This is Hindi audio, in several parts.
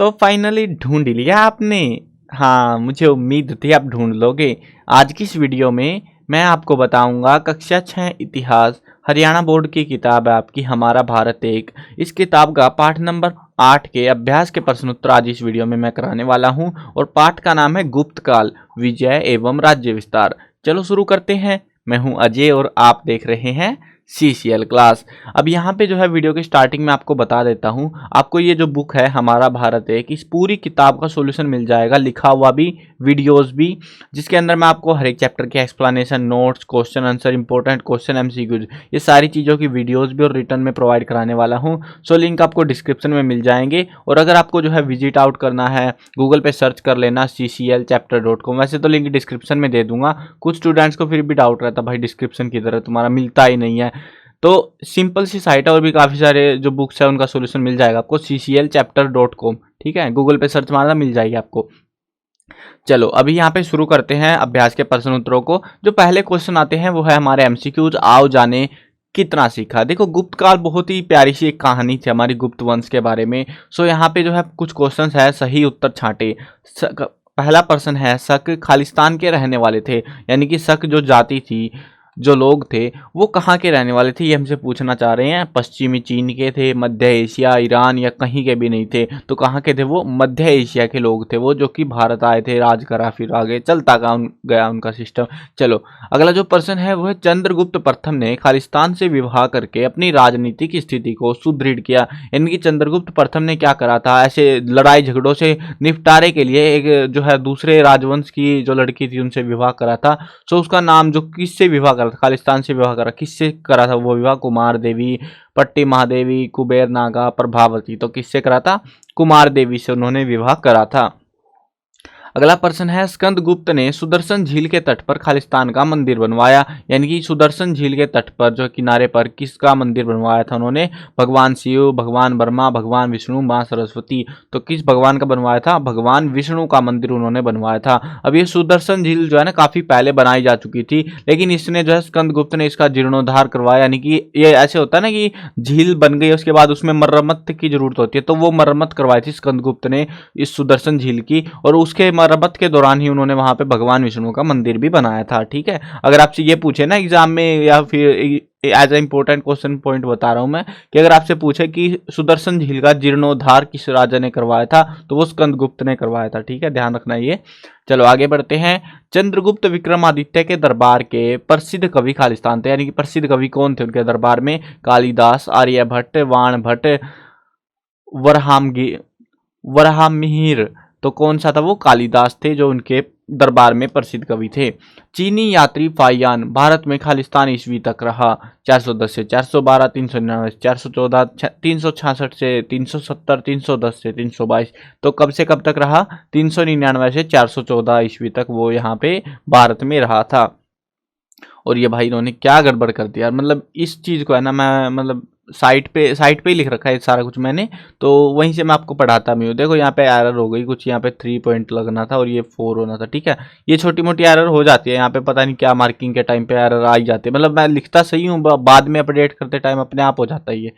तो फाइनली ढूंढ लिया आपने। हाँ, मुझे उम्मीद थी आप ढूंढ लोगे। आज की इस वीडियो में मैं आपको बताऊंगा कक्षा 6 इतिहास हरियाणा बोर्ड की किताब है आपकी हमारा भारत एक। इस किताब का पाठ नंबर 8 के अभ्यास के प्रश्न उत्तर आज इस वीडियो में मैं कराने वाला हूं और पाठ का नाम है गुप्त काल विजय एवं राज्य विस्तार। चलो शुरू करते हैं। मैं हूं अजय और आप देख रहे हैं CCL क्लास। अब यहाँ पे जो है वीडियो की स्टार्टिंग में आपको बता देता हूँ, आपको ये जो बुक है हमारा भारत एक, इस पूरी किताब का सॉल्यूशन मिल जाएगा, लिखा हुआ भी, वीडियोस भी, जिसके अंदर मैं आपको हर एक चैप्टर के explanation, notes, question answer, important question, MCQs, ये सारी चीज़ों की वीडियोस भी और रिटर्न में प्रोवाइड कराने वाला हूँ। सो लिंक आपको डिस्क्रिप्शन में मिल जाएंगे। और अगर आपको जो है विजिट आउट करना है, गूगल पे सर्च कर लेना cclchapter.com, वैसे तो लिंक डिस्क्रिप्शन में दे दूंगा। कुछ स्टूडेंट्स को फिर भी डाउट रहता भाई डिस्क्रिप्शन की तरह तुम्हारा मिलता ही नहीं है, तो सिंपल सी साइट है और भी काफ़ी सारे जो बुक्स है उनका सॉल्यूशन मिल जाएगा आपको cclchapter.com। ठीक है, गूगल पे सर्च मारना मिल जाएगी आपको। चलो अभी यहाँ पे शुरू करते हैं अभ्यास के प्रश्न उत्तरों को। जो पहले क्वेश्चन आते हैं वो है हमारे MCQs। आओ जाने कितना सीखा। देखो, गुप्त काल बहुत ही प्यारी सी एक कहानी थी हमारी गुप्त वंश के बारे में। सो यहाँ पे जो है कुछ क्वेश्चन है, सही उत्तर छांटे। पहला प्रश्न है, शक खालिस्तान के रहने वाले थे, यानी कि शक जो जाति थी, जो लोग थे वो कहाँ के रहने वाले थे, ये हमसे पूछना चाह रहे हैं। पश्चिमी चीन के थे, मध्य एशिया, ईरान, या कहीं के भी नहीं थे, तो कहाँ के थे वो? मध्य एशिया के लोग थे वो, जो कि भारत आए थे, राज करा, फिर आगे चलता गया उनका सिस्टम। चलो अगला जो प्रश्न है वो है, चंद्रगुप्त प्रथम ने खालिस्तान से विवाह करके अपनी राजनीतिक स्थिति को सुदृढ़ किया। यानी कि चंद्रगुप्त प्रथम ने क्या करा था, ऐसे लड़ाई झगड़ों से निपटारे के लिए एक जो है दूसरे राजवंश की जो लड़की थी उनसे विवाह करा था। सो उसका नाम, जो किससे विवाह करा था, खालिस्तान से विवाह करा, किससे करा था वो विवाह? कुमार देवी, पट्टी महादेवी, कुबेर नागा, प्रभावती। तो किससे करा था? कुमार देवी से उन्होंने विवाह करा था। अगला प्रश्न है, स्कंदगुप्त ने सुदर्शन झील के तट पर खालिस्तान का मंदिर बनवाया। यानी कि सुदर्शन झील के तट पर जो किनारे पर किसका मंदिर बनवाया था उन्होंने? भगवान शिव, भगवान ब्रह्मा, भगवान विष्णु, मां सरस्वती। तो किस भगवान का बनवाया था? भगवान विष्णु का मंदिर उन्होंने बनवाया था। अब ये सुदर्शन झील जो है ना काफी पहले बनाई जा चुकी थी, लेकिन इसने जो है स्कंदगुप्त ने इसका जीर्णोद्धार करवाया। यानी कि ये ऐसे होता है ना कि झील बन गई उसके बाद उसमें मरम्मत की जरूरत होती है, तो वो मरम्मत करवाई थी स्कंदगुप्त ने इस सुदर्शन झील की, और उसके मरम्मत के दौरान ही उन्होंने वहां पे भगवान विष्णु का मंदिर भी बनाया था। ठीक है, अगर आपसे ये पूछे ना एग्जाम में, या फिर as a important question point बता रहा हूं मैं, कि अगर आपसे पूछे कि सुदर्शन झील का जीर्णोद्धार किस राजा ने करवाया था, तो वो स्कंदगुप्त ने करवाया था। ठीक है, ध्यान रखना ये। चलो आगे बढ़ते हैं। चंद्रगुप्त विक्रमादित्य के दरबार के प्रसिद्ध कवि खालिस्तान थे। यानी कि प्रसिद्ध कवि कौन थे उनके दरबार में? कालिदास, आर्यभट्ट, वाणभट्ट, वराहमिहिर। तो कौन सा था वो? कालिदास थे जो उनके दरबार में प्रसिद्ध कवि थे। चीनी यात्री फाइयान भारत में खालिस्तान ईस्वी तक रहा। 410 से 412, 399 से 414, 366 से 370, 310 से 322। तो कब से कब तक रहा? 399 से 414 ईस्वी तक वो यहाँ पे भारत में रहा था। और ये भाई इन्होंने क्या गड़बड़ कर दिया, मतलब इस चीज़ को है ना, मैं मतलब साइट पे ही लिख रखा है सारा कुछ मैंने, तो वहीं से मैं आपको पढ़ाता भी हूँ। देखो यहाँ पे एरर हो गई कुछ, यहाँ पे 3 पॉइंट लगना था और ये 4 होना था। ठीक है, ये छोटी मोटी एरर हो जाती है यहाँ पे, पता नहीं क्या मार्किंग के टाइम पे एरर आ ही जाती है। मतलब मैं लिखता सही हूँ, बाद में अपडेट करते टाइम अपने आप हो जाता है ये,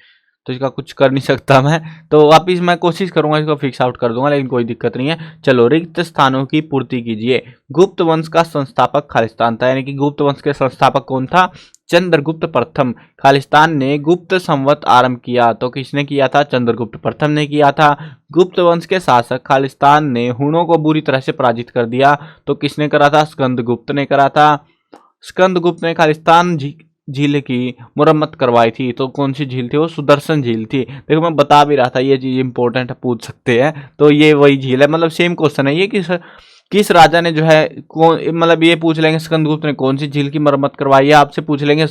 तो इसका कुछ कर नहीं सकता मैं। तो वापिस मैं कोशिश करूंगा इसको फिक्स आउट कर दूंगा, लेकिन कोई दिक्कत नहीं है। चलो, रिक्त स्थानों की पूर्ति कीजिए। गुप्त वंश का संस्थापक खालिस्तान था। यानी कि गुप्त वंश के संस्थापक कौन था? चंद्रगुप्त प्रथम। खालिस्तान ने गुप्त संवत आरंभ किया, तो किसने किया था? चंद्रगुप्त प्रथम ने किया था। गुप्त वंश के शासक खालिस्तान ने हुणों को बुरी तरह से पराजित कर दिया, तो किसने करा था? स्कंदगुप्त ने करा था। स्कंदगुप्त ने खालिस्तान झील की मुरम्मत करवाई थी, तो कौन सी झील थी वो? सुदर्शन झील थी। देखो मैं बता भी रहा था ये चीज इंपॉर्टेंट पूछ सकते हैं, तो ये वही झील है। मतलब सेम क्वेश्चन है ये, किस राजा ने जो है कौन, मतलब ये पूछ लेंगे स्कंदगुप्त ने कौन सी झील की मरम्मत करवाई है, आपसे पूछ लेंगे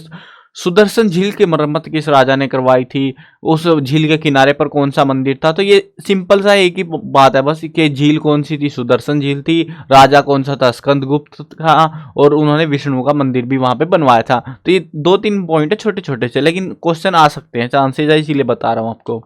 सुदर्शन झील की मरम्मत किस राजा ने करवाई थी, उस झील के किनारे पर कौन सा मंदिर था। तो ये सिंपल सा एक ही बात है बस, कि झील कौन सी थी? सुदर्शन झील थी। राजा कौन सा था? स्कंदगुप्त था, और उन्होंने विष्णु का मंदिर भी वहां पे बनवाया था। तो ये 2-3 पॉइंट है छोटे छोटे से, लेकिन क्वेश्चन आ सकते हैं, चांसेस है, इसीलिए बता रहा हूं आपको।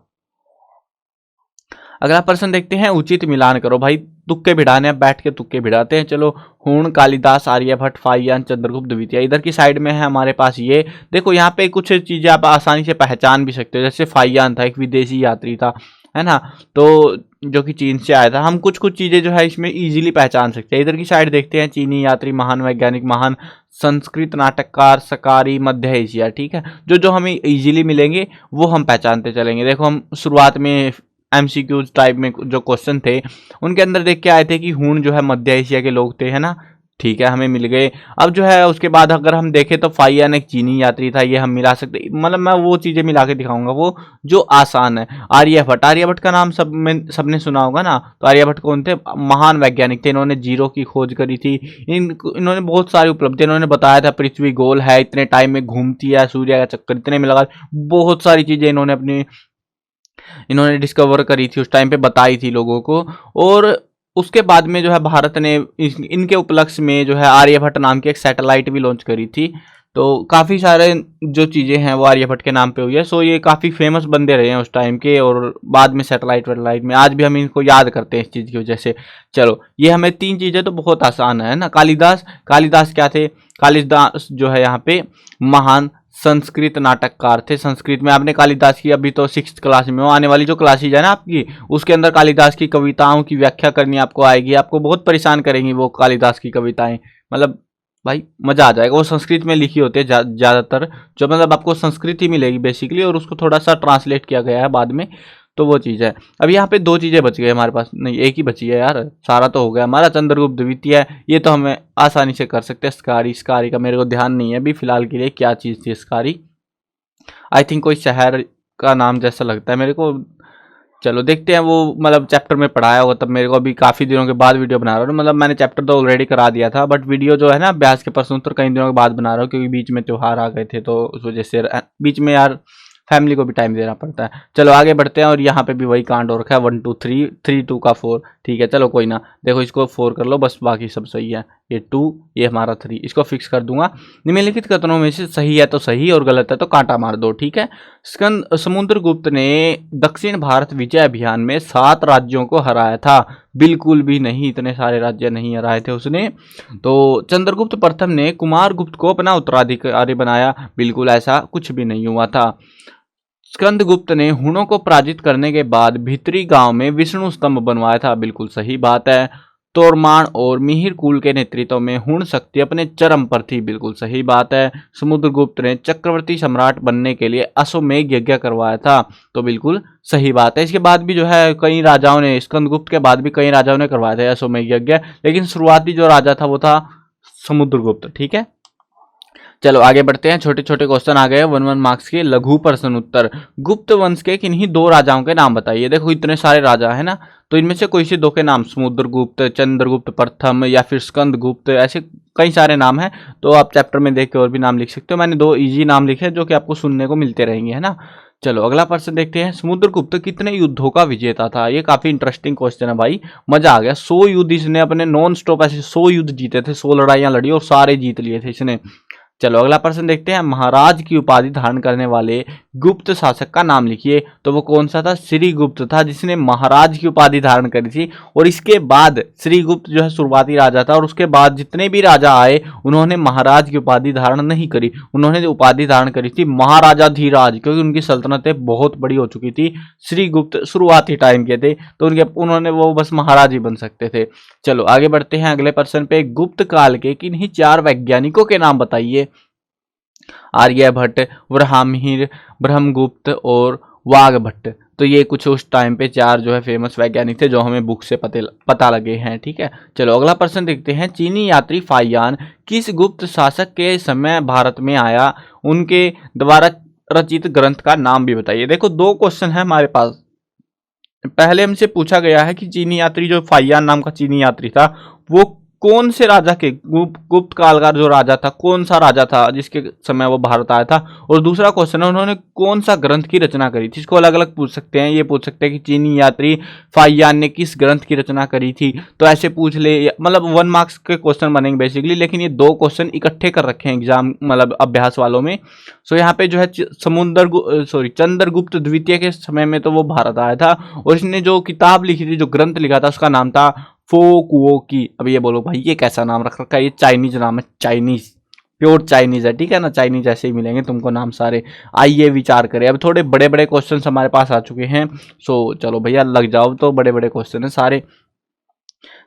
अगला प्रश्न देखते हैं, उचित मिलान करो। भाई तुक्के भिड़ाने, बैठ के तुक्के भिड़ाते हैं। चलो, हूण, कालिदास, आर्यभट्ट, फाइयान, चंद्रगुप्त द्वितीय। इधर की साइड में है हमारे पास ये, देखो यहाँ पे कुछ चीजें आप आसानी से पहचान भी सकते हो। जैसे फाइयान था, एक विदेशी यात्री था, है ना। तो जो कि चीन से आया था। हम कुछ कुछ चीज़ें जो है इसमें इजीली पहचान सकते हैं। इधर की साइड देखते हैं, चीनी यात्री, महान वैज्ञानिक, महान संस्कृत नाटककार, सकारी, मध्य एशिया। ठीक है, जो जो हमें इजीली मिलेंगे वो हम पहचानते चलेंगे। देखो हम शुरुआत में एमसीक्यूज टाइप में जो क्वेश्चन थे उनके अंदर देख के आए थे कि हूण जो है मध्य एशिया के लोग थे, है ना। ठीक है, हमें मिल गए। अब जो है उसके बाद अगर हम देखें तो फाइयान एक चीनी यात्री था, ये हम मिला सकते, मतलब मैं वो चीज़ें मिला के दिखाऊंगा वो जो आसान है। आर्यभट्ट, आर्यभट्ट का नाम सबने सुना होगा ना। तो आर्यभट्ट कौन थे? महान वैज्ञानिक थे, इन्होंने जीरो की खोज करी थी। इन्होंने बहुत सारी उपलब्धि, इन्होंने बताया था पृथ्वी गोल है, इतने टाइम में घूमती है, सूर्य का चक्कर इतने में लगा, बहुत सारी चीज़ें इन्होंने डिस्कवर करी थी, उस टाइम पे बताई थी लोगों को। और उसके बाद में जो है भारत ने इनके उपलक्ष्य में जो है आर्यभट्ट नाम की एक सैटेलाइट भी लॉन्च करी थी। तो काफ़ी सारे जो चीज़ें हैं वो आर्यभट्ट के नाम पे हुई है। सो ये काफ़ी फेमस बंदे रहे हैं उस टाइम के, और बाद में सैटेलाइट वैटेलाइट में आज भी हम इनको याद करते हैं इस चीज़ की वजह से। चलो, ये हमें 3 चीज़ें तो बहुत आसान है ना। कालिदास, कालिदास क्या थे? कालिदास जो है यहाँ पे महान संस्कृत नाटककार थे। संस्कृत में आपने कालिदास की, अभी तो 6th क्लास में हो, आने वाली जो क्लासेज है ना आपकी, उसके अंदर कालिदास की कविताओं की व्याख्या करनी आपको आएगी। आपको बहुत परेशान करेंगी वो कालिदास की कविताएं, मतलब भाई मजा आ जाएगा। वो संस्कृत में लिखी होती है ज़्यादातर, जो मतलब आपको संस्कृत ही मिलेगी बेसिकली, और उसको थोड़ा सा ट्रांसलेट किया गया है बाद में। तो वो चीज़ है। अब यहाँ पे 2 चीज़ें बच गई हमारे पास, नहीं एक ही बची है यार, सारा तो हो गया हमारा। चंद्रगुप्त द्वितीय, ये तो हमें आसानी से कर सकते हैं। स्कारी, स्कारी का मेरे को ध्यान नहीं है अभी फिलहाल के लिए क्या चीज़ थी स्कारी। आई थिंक कोई शहर का नाम जैसा लगता है मेरे को। चलो देखते हैं, वो मतलब चैप्टर में पढ़ाया होगा तब, मेरे को अभी काफ़ी दिनों के बाद वीडियो बना रहा हूँ। मतलब मैंने चैप्टर तो ऑलरेडी करा दिया था, बट वीडियो जो है ना अभ्यास के प्रश्न उत्तर कई दिनों के बाद बना रहा हूँ, क्योंकि बीच में त्यौहार आ गए थे, तो उस वजह से बीच में यार फैमिली को भी टाइम देना पड़ता है। चलो आगे बढ़ते हैं, और यहाँ पे भी वही कांड हो रखा है, 1 2 3, 3 2 का 4। ठीक है, चलो कोई ना, देखो इसको 4 कर लो बस, बाकी सब सही है। ये 2, ये हमारा 3, इसको फिक्स कर दूंगा। निम्नलिखित कथनों में से सही है तो सही, और गलत है तो कांटा मार दो। ठीक है, समुद्रगुप्त ने दक्षिण भारत विजय अभियान में 7 राज्यों को हराया था। बिल्कुल भी नहीं, इतने सारे राज्य नहीं हराए थे उसने। तो चंद्रगुप्त प्रथम ने कुमारगुप्त को अपना उत्तराधिकारी बनाया। बिल्कुल ऐसा कुछ भी नहीं हुआ था। स्कंदगुप्त ने हुणों को पराजित करने के बाद भीतरी गांव में विष्णु स्तंभ बनवाया था। बिल्कुल सही बात है। तोरमान और मिहिर कुल के नेतृत्व में हुण शक्ति अपने चरम पर थी। बिल्कुल सही बात है। समुद्रगुप्त ने चक्रवर्ती सम्राट बनने के लिए अश्वमेध यज्ञ करवाया था। तो बिल्कुल सही बात है। इसके बाद भी जो है कई राजाओं ने, स्कंदगुप्त के बाद भी कई राजाओं ने करवाया था अश्वमेध यज्ञ, लेकिन शुरुआती जो राजा था वो था समुद्रगुप्त। ठीक है, चलो आगे बढ़ते हैं। छोटे छोटे क्वेश्चन आ गए 1 1 मार्क्स के, लघु प्रश्न उत्तर। गुप्त वंश के किन्हीं 2 राजाओं के नाम बताइए। देखो इतने सारे राजा है ना, तो इनमें से कोई से 2 के नाम, समुद्रगुप्त, चंद्रगुप्त प्रथम या फिर स्कंदगुप्त, ऐसे कई सारे नाम हैं। तो आप चैप्टर में देख के और भी नाम लिख सकते हो। मैंने 2 इजी नाम लिखे जो कि आपको सुनने को मिलते रहेंगे, है ना। चलो अगला प्रश्न देखते हैं। समुद्रगुप्त कितने युद्धों का विजेता था? ये काफी इंटरेस्टिंग क्वेश्चन है भाई, मजा आ गया। 100 युद्ध इसने अपने नॉन स्टॉप ऐसे 100 युद्ध जीते थे, 100 लड़ाइयां लड़ी और सारे जीत लिए थे इसने। चलो अगला प्रश्न देखते हैं। महाराज की उपाधि धारण करने वाले गुप्त शासक का नाम लिखिए। तो वो कौन सा था? श्रीगुप्त था, जिसने महाराज की उपाधि धारण करी थी। और इसके बाद श्रीगुप्त जो है शुरुआती राजा था, और उसके बाद जितने भी राजा आए उन्होंने महाराज की उपाधि धारण नहीं करी। उन्होंने उपाधि धारण करी थी महाराजाधिराज, क्योंकि उनकी सल्तनतें बहुत बड़ी हो चुकी थी। श्रीगुप्त शुरुआती टाइम के थे, तो उन्होंने वो बस महाराज ही बन सकते थे। चलो आगे बढ़ते हैं अगले प्रश्न पे। गुप्त काल के किन्हीं 4 वैज्ञानिकों के नाम बताइए। आर्यभट्ट, ब्रह्महिर, ब्रह्मगुप्त और वाघभट्ट। तो ये कुछ उस टाइम पे 4 जो है फेमस वैज्ञानिक थे, जो हमें बुक से पता लगे हैं। ठीक है, चलो अगला प्रश्न देखते हैं। चीनी यात्री फाइयान किस गुप्त शासक के समय भारत में आया? उनके द्वारा रचित ग्रंथ का नाम भी बताइए। देखो 2 क्वेश्चन है हमारे पास। पहले हमसे पूछा गया है कि चीनी यात्री, जो फाइयान नाम का चीनी यात्री था, वो कौन से राजा के, गुप्त काल का जो राजा था, कौन सा राजा था जिसके समय वो भारत आया था। और दूसरा क्वेश्चन है, उन्होंने कौन सा ग्रंथ की रचना करी थी। इसको अलग अलग पूछ सकते हैं। ये पूछ सकते हैं कि चीनी यात्री फाइयान ने किस ग्रंथ की रचना करी थी, तो ऐसे पूछ ले, मतलब 1 मार्क्स के क्वेश्चन बनेंगे बेसिकली। लेकिन ये 2 क्वेश्चन इकट्ठे कर रखे हैं एग्जाम, मतलब अभ्यास वालों में। सो यहाँ पे जो है चंद्रगुप्त द्वितीय के समय में तो वो भारत आया था, और इसने जो किताब लिखी थी, जो ग्रंथ लिखा था, उसका नाम था फो कुओ की। अब ये बोलो भाई ये कैसा नाम रख रखा है? ये चाइनीज नाम है, चाइनीज। प्योर चाइनीज है, ठीक है ना, चाइनीज ऐसे ही मिलेंगे तुमको नाम सारे। आइए विचार करें, अब थोड़े बड़े बड़े क्वेश्चन हमारे पास आ चुके हैं। सो चलो भैया लग जाओ, तो बड़े बड़े क्वेश्चन है सारे।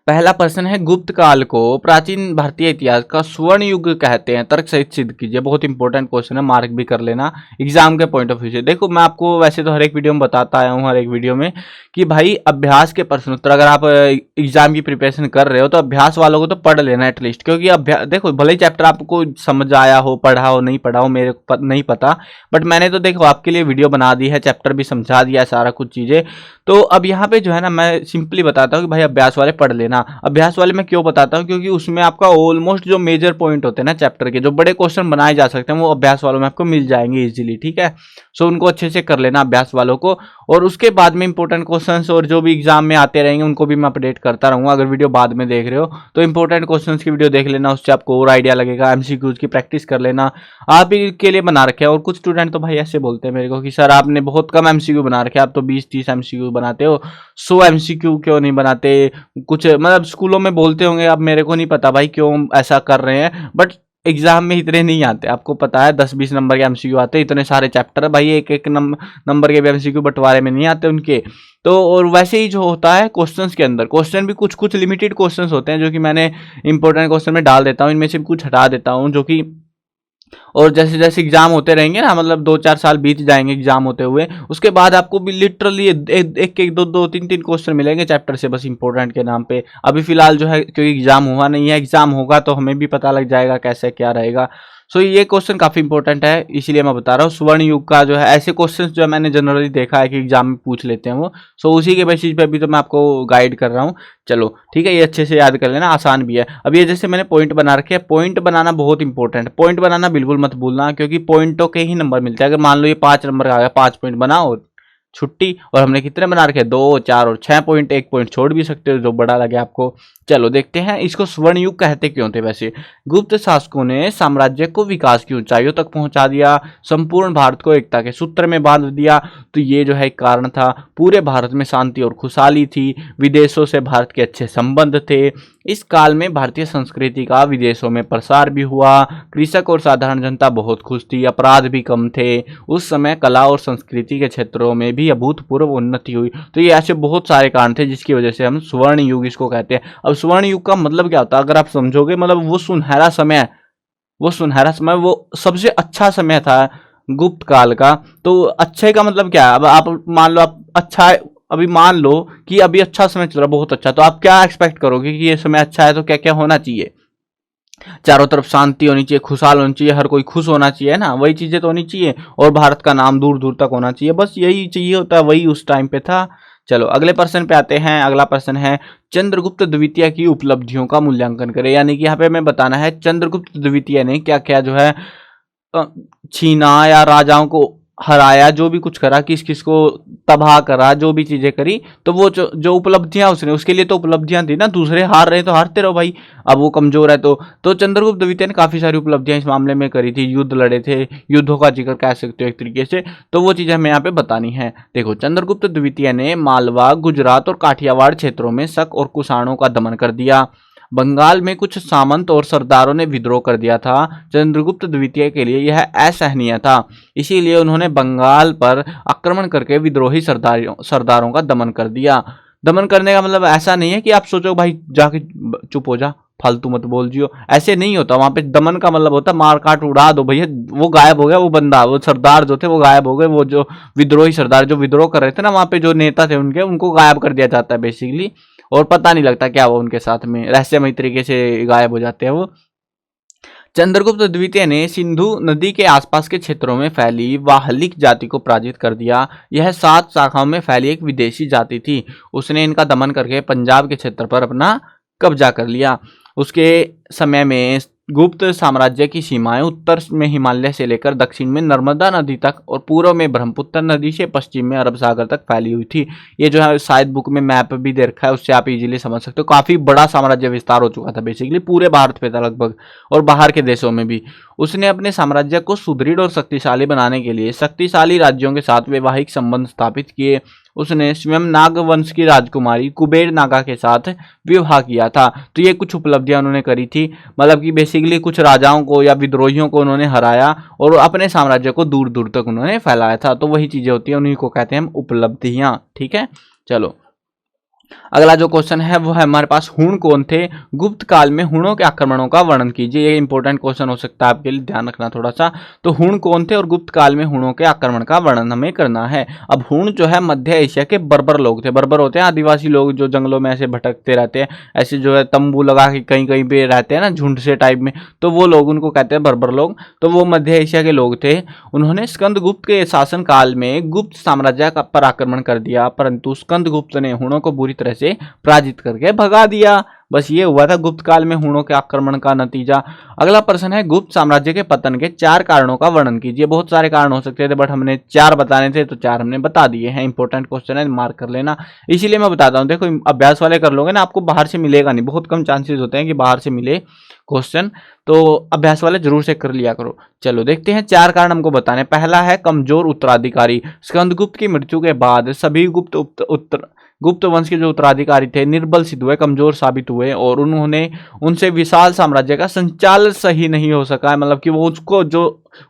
पहला प्रश्न है, गुप्त काल को प्राचीन भारतीय इतिहास का स्वर्ण युग कहते हैं, तर्क सहित सिद्ध कीजिए। बहुत इंपॉर्टेंट क्वेश्चन है, मार्क भी कर लेना एग्जाम के पॉइंट ऑफ व्यू से। देखो मैं आपको वैसे तो हर एक वीडियो में बताता आया हूँ, हर एक वीडियो में, कि भाई अभ्यास के प्रश्न उत्तर, अगर आप एग्जाम की प्रिपरेशन कर रहे हो तो अभ्यास वालों को तो पढ़ लेना एटलीस्ट, क्योंकि अभ्यास देखो भले ही चैप्टर आपको समझ आया हो, पढ़ा हो, नहीं पढ़ा हो, मेरे को नहीं पता, बट मैंने तो देखो आपके लिए वीडियो बना दी है, चैप्टर भी समझा दिया है सारा कुछ चीजें। तो अब यहाँ पे जो है ना, मैं सिंपली बताता हूँ कि भाई अभ्यास वाले पढ़ लेना। अभ्यास वाले मैं क्यों बताता हूँ, क्योंकि उसमें आपका ऑलमोस्ट जो मेजर पॉइंट होते हैं ना चैप्टर के, जो बड़े क्वेश्चन बनाए जा सकते हैं, वो अभ्यास वालों में आपको मिल जाएंगे इजीली, ठीक है। सो उनको अच्छे से कर लेना अभ्यास वालों को, और उसके बाद में इंपॉर्टेंट क्वेश्चंस और जो भी एग्जाम में आते रहेंगे उनको भी मैं अपडेट करता रहूंगा। अगर वीडियो बाद में देख रहे हो तो इंपॉर्टेंट क्वेश्चंस की वीडियो देख लेना, उससे आपको और आइडिया लगेगा। एमसीक्यूज की प्रैक्टिस कर लेना, आप ही के लिए बना रखे हैं। और कुछ स्टूडेंट तो भाई ऐसे बोलते हैं मेरे को कि सर आपने बहुत कम एमसीक्यू बना रखे, आप तो 20-30 एमसीक्यू बनाते हो, 100 एमसीक्यू क्यों नहीं बनाते। कुछ मतलब स्कूलों में बोलते होंगे, अब मेरे को नहीं पता भाई क्यों ऐसा कर रहे हैं, बट एग्जाम में इतने नहीं आते, आपको पता है 10-20 नंबर के एमसीक्यू आते हैं, इतने सारे चैप्टर है भाई, एक एक नंबर के भी एमसीक्यू बंटवारे में नहीं आते उनके। तो और वैसे ही जो होता है क्वेश्चंस के अंदर, क्वेश्चन भी कुछ कुछ लिमिटेड क्वेश्चंस होते हैं जो कि मैंने इंपॉर्टेंट क्वेश्चन में डाल देता हूँ, इनमें से कुछ हटा देता हूँ जो कि, और जैसे जैसे एग्जाम होते रहेंगे ना, मतलब 2-4 साल बीत जाएंगे एग्जाम होते हुए, उसके बाद आपको भी लिटरली एक एक दो दो तीन तीन क्वेश्चन मिलेंगे चैप्टर से, बस इंपॉर्टेंट के नाम पे। अभी फिलहाल जो है क्योंकि एग्जाम हुआ नहीं है, एग्जाम होगा तो हमें भी पता लग जाएगा कैसे क्या रहेगा। सो ये क्वेश्चन काफी इंपॉर्टेंट है, इसीलिए मैं बता रहा हूँ। स्वर्ण युग का जो है ऐसे क्वेश्चन जो है मैंने जनरली देखा है कि एग्जाम में पूछ लेते हैं वो, सो उसी के बेसिस पे अभी तो मैं आपको गाइड कर रहा हूँ। चलो ठीक है, ये अच्छे से याद कर लेना, आसान भी है। अब ये जैसे मैंने पॉइंट बना रखे हैं, पॉइंट बनाना बहुत इंपॉर्टेंट है, पॉइंट बनाना बिल्कुल मत भूलना, क्योंकि पॉइंटों के ही नंबर मिलते हैं। अगर मान लो ये 5 नंबर का आ गया, 5 पॉइंट बनाओ, छुट्टी। और हमने कितने बना रखे, 2, 4 और 6 पॉइंट, 1 पॉइंट छोड़ भी सकते हो जो बड़ा लगे आपको। चलो देखते हैं इसको स्वर्ण युग कहते क्यों थे वैसे। गुप्त शासकों ने साम्राज्य को विकास की ऊंचाइयों तक पहुंचा दिया, संपूर्ण भारत को एकता के सूत्र में बांध दिया, तो ये जो है एक कारण था। पूरे भारत में शांति और खुशहाली थी, विदेशों से भारत के अच्छे संबंध थे। इस काल में भारतीय संस्कृति का विदेशों में प्रसार भी हुआ, कृषक और साधारण जनता बहुत खुश थी, अपराध भी कम थे। उस समय कला और संस्कृति के क्षेत्रों में भी अभूतपूर्व उन्नति हुई। तो ये ऐसे बहुत सारे कारण थे जिसकी वजह से हम स्वर्ण युग इसको कहते हैं। अब स्वर्ण युग का मतलब क्या होता है अगर आप समझोगे, मतलब वो सुनहरा समय, वो सुनहरा समय, वो सबसे अच्छा समय था गुप्त काल का। तो अच्छे का मतलब क्या है, अब आप मान लो आप अच्छा, अभी मान लो कि अभी अच्छा समय चल रहा है, बहुत अच्छा, तो आप क्या एक्सपेक्ट करोगे कि ये समय अच्छा है तो क्या क्या होना चाहिए। चारों तरफ शांति होनी चाहिए, खुशहाल होनी चाहिए, हर कोई खुश होना चाहिए ना, वही चीजें तो होनी चाहिए, और भारत का नाम दूर दूर तक होना चाहिए, बस यही चाहिए होता है, वही उस टाइम पे था। चलो अगले प्रश्न पे आते हैं। अगला प्रश्न है, चंद्रगुप्त द्वितीय की उपलब्धियों का मूल्यांकन करें। यानी कि यहाँ पे हमें बताना है चंद्रगुप्त द्वितीय ने क्या क्या जो है छीना या राजाओं को हराया, जो भी कुछ करा, किस किस को तबाह करा, जो भी चीजें करी, तो वो जो उपलब्धियां उसने, उसके लिए तो उपलब्धियां थी ना, दूसरे हार रहे तो हारते रहो भाई, अब वो कमजोर है तो चंद्रगुप्त द्वितीय ने काफी सारी उपलब्धियां इस मामले में करी थी, युद्ध लड़े थे, युद्धों का जिक्र कह सकते हो एक तरीके से, तो वो चीजें हमें यहाँ पे बतानी है। देखो चंद्रगुप्त द्वितीय ने मालवा, गुजरात और काठियावाड़ क्षेत्रों में शक और कुषाणों का दमन कर दिया। बंगाल में कुछ सामंत और सरदारों ने विद्रोह कर दिया था। चंद्रगुप्त द्वितीय के लिए यह असहनीय था, इसीलिए उन्होंने बंगाल पर आक्रमण करके विद्रोही सरदारों का दमन कर दिया। दमन करने का मतलब ऐसा नहीं है कि आप सोचो भाई जाके चुप हो जा, फालतू मत बोल जियो, ऐसे नहीं होता। वहां पे दमन का मतलब होता मार काट उड़ा दो भैया, वो गायब हो गया, वो बंदा, वो सरदार जो थे वो गायब हो गए, वो जो विद्रोही सरदार जो विद्रोह कर रहे थे ना, वहां पे जो नेता थे उनके, उनको गायब कर दिया जाता है बेसिकली, और पता नहीं लगता क्या हुआ उनके साथ में, रहस्यमय तरीके से गायब हो जाते हैं वो। चंद्रगुप्त द्वितीय ने सिंधु नदी के आसपास के क्षेत्रों में फैली वाहलिक जाति को पराजित कर दिया। यह 7 शाखाओं में फैली एक विदेशी जाति थी। उसने इनका दमन करके पंजाब के क्षेत्र पर अपना कब्जा कर लिया। उसके समय में गुप्त साम्राज्य की सीमाएं उत्तर में हिमालय से लेकर दक्षिण में नर्मदा नदी तक और पूर्व में ब्रह्मपुत्र नदी से पश्चिम में अरब सागर तक फैली हुई थी। ये जो है शायद बुक में मैप भी दे रखा है, उससे आप इजीली समझ सकते हो। काफी बड़ा साम्राज्य विस्तार हो चुका था, बेसिकली पूरे भारत पे था लगभग, और बाहर के देशों में भी। उसने अपने साम्राज्य को सुदृढ़ और शक्तिशाली बनाने के लिए शक्तिशाली राज्यों के साथ वैवाहिक संबंध स्थापित किए। उसने स्वयं नाग वंश की राजकुमारी कुबेर नागा के साथ विवाह किया था। तो ये कुछ उपलब्धियां उन्होंने करी थी, मतलब कि बेसिकली कुछ राजाओं को या विद्रोहियों को उन्होंने हराया और अपने साम्राज्य को दूर दूर तक उन्होंने फैलाया था। तो वही चीजें होती हैं, उन्हीं को कहते हैं हम उपलब्धियां। ठीक है, चलो अगला जो क्वेश्चन है वो है हमारे पास, हुण कौन थे? गुप्त काल में हुणों के आक्रमणों का वर्णन कीजिए। ये इंपॉर्टेंट क्वेश्चन हो सकता है आपके लिए, ध्यान रखना थोड़ा सा। तो हुण कौन थे और गुप्त काल में हुणों के आक्रमण का वर्णन हमें करना है। अब हुण जो है मध्य एशिया के बर्बर लोग थे। बर्बर होते हैं आदिवासी लोग जो जंगलों में ऐसे भटकते रहते हैं, ऐसे जो है तंबू लगा के कहीं कहीं पे रहते हैं ना, झुंड से टाइप में, तो वो लोग उनको कहते हैं बर्बर लोग। तो वो मध्य एशिया के लोग थे। उन्होंने स्कंदगुप्त के शासन काल में गुप्त साम्राज्य पर आक्रमण कर दिया, परंतु स्कंदगुप्त ने हुणों को बुरी तरह से पराजित करके भगा दिया। बस ये हुआ था गुप्त काल में हुणों के आक्रमण का नतीजा। अगला प्रश्न है, गुप्त साम्राज्य के पतन के 4 कारणों का वर्णन कीजिए। बहुत सारे कारण हो सकते थे, बट हमने 4 बताने थे तो 4 हमने बता दिए हैं। इंपॉर्टेंट क्वेश्चन है, मार्क कर लेना। इसीलिए मैं बताता हूँ, देखो अभ्यास वाले कर लोगे ना, आपको बाहर से मिलेगा नहीं, बहुत कम चांसेस होते हैं कि बाहर से मिले क्वेश्चन, तो अभ्यास वाले जरूर से कर लिया करो। चलो देखते हैं 4 कारण हमको बताने। पहला है कमजोर उत्तराधिकारी। स्कंदगुप्त की मृत्यु के बाद सभी गुप्त वंश के जो उत्तराधिकारी थे निर्बल सिद्ध हुए, कमजोर साबित हुए, और उन्होंने उनसे विशाल साम्राज्य का संचालन सही नहीं हो सका। मतलब कि वो उसको जो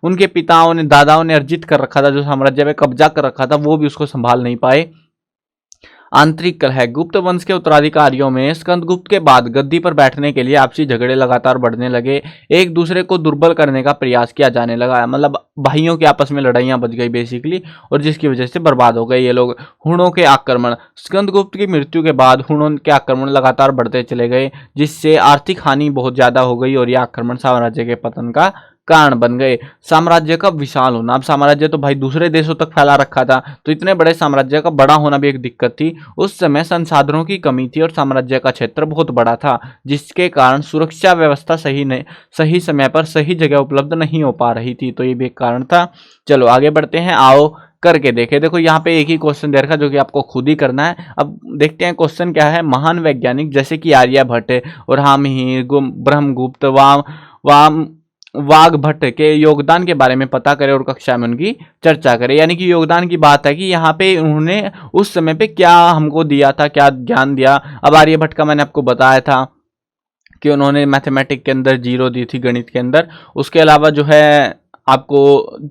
उनके पिताओं ने दादाओं ने अर्जित कर रखा था, जो साम्राज्य पे कब्जा कर रखा था, वो भी उसको संभाल नहीं पाए। आंतरिक कलह। गुप्त वंश के उत्तराधिकारियों में स्कंदगुप्त के बाद गद्दी पर बैठने के लिए आपसी झगड़े लगातार बढ़ने लगे। एक दूसरे को दुर्बल करने का प्रयास किया जाने लगा, मतलब भाइयों के आपस में लड़ाइयां बच गई बेसिकली, और जिसकी वजह से बर्बाद हो गए ये लोग। हुणों के आक्रमण। स्कंदगुप्त की मृत्यु के बाद हुणों के आक्रमण लगातार बढ़ते चले गए, जिससे आर्थिक हानि बहुत ज्यादा हो गई और यह आक्रमण साम्राज्य के पतन का कारण बन गए। साम्राज्य का विशाल होना। अब साम्राज्य तो भाई दूसरे देशों तक फैला रखा था, तो इतने बड़े साम्राज्य का बड़ा होना भी एक दिक्कत थी। उस समय संसाधनों की कमी थी और साम्राज्य का क्षेत्र बहुत बड़ा था, जिसके कारण सुरक्षा व्यवस्था सही समय पर सही जगह उपलब्ध नहीं हो पा रही थी। तो ये भी एक कारण था। चलो आगे बढ़ते हैं, आओ करके देखें। देखो यहाँ पे एक ही क्वेश्चन दे रखा जो कि आपको खुद ही करना है। अब देखते हैं क्वेश्चन क्या है। महान वैज्ञानिक जैसे कि आर्यभट्ट और हामिहिर, ब्रह्मगुप्त, वाघभट्ट के योगदान के बारे में पता करें और कक्षा में उनकी चर्चा करें। यानी कि योगदान की बात है कि यहाँ पे उन्होंने उस समय पे क्या हमको दिया था, क्या ज्ञान दिया। अब आर्यभट्ट का मैंने आपको बताया था कि उन्होंने मैथमेटिक्स के अंदर 0 दी थी, गणित के अंदर। उसके अलावा जो है आपको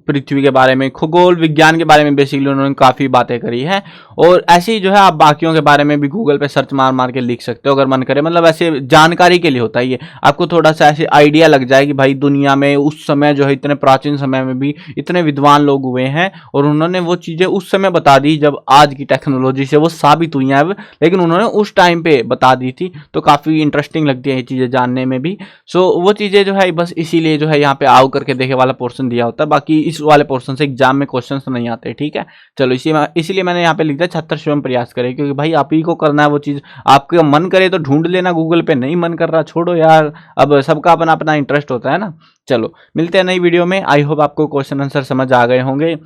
पृथ्वी के बारे में, खगोल विज्ञान के बारे में बेसिकली उन्होंने काफ़ी बातें करी हैं। और ऐसे ही जो है आप बाकियों के बारे में भी गूगल पे सर्च मार मार के लिख सकते हो अगर मन करे। मतलब ऐसे जानकारी के लिए होता है ये, आपको थोड़ा सा ऐसे आइडिया लग जाए कि भाई दुनिया में उस समय जो है इतने प्राचीन समय में भी इतने विद्वान लोग हुए हैं और उन्होंने वो चीज़ें उस समय बता दी जब आज की टेक्नोलॉजी से वो साबित हुई हैं, लेकिन उन्होंने उस टाइम पे बता दी थी। तो काफ़ी इंटरेस्टिंग लगती है ये चीज़ें जानने में भी। सो वो चीज़ें जो है बस इसीलिए जो है यहाँ पे आओ करके देखे वाला पोर्शन दिया होता है। बाकी इस वाले पोर्शन से एग्जाम में क्वेश्चंस नहीं आते, ठीक है। चलो इसीलिए मैंने यहाँ पे लिख दिया छात्र स्वयं प्रयास करें, क्योंकि भाई आप ही को करना है वो चीज़। आपका मन करे तो ढूंढ लेना गूगल पे, नहीं मन कर रहा छोड़ो यार, अब सबका अपना अपना इंटरेस्ट होता है ना। चलो मिलते हैं नई वीडियो में। आई होप आपको क्वेश्चन आंसर समझ आ गए होंगे।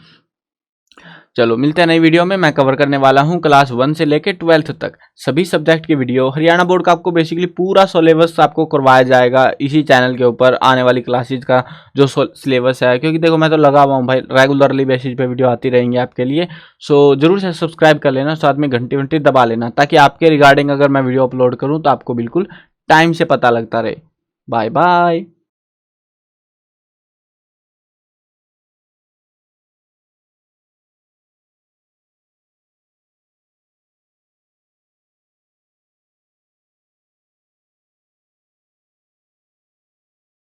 चलो मिलते हैं नई वीडियो में। मैं कवर करने वाला हूं क्लास 1 से लेकर 12th तक सभी सब्जेक्ट की वीडियो। हरियाणा बोर्ड का आपको बेसिकली पूरा सिलेबस आपको करवाया जाएगा इसी चैनल के ऊपर। आने वाली क्लासेज का जो सिलेबस है, क्योंकि देखो मैं तो लगा हुआ हूँ भाई, रेगुलरली बेसिस पे वीडियो आती रहेंगी आपके लिए। सो जरूर से सब्सक्राइब कर लेना, साथ में घंटी वंटी दबा लेना, ताकि आपके रिगार्डिंग अगर मैं वीडियो अपलोड करूँ तो आपको बिल्कुल टाइम से पता लगता रहे। Bye bye.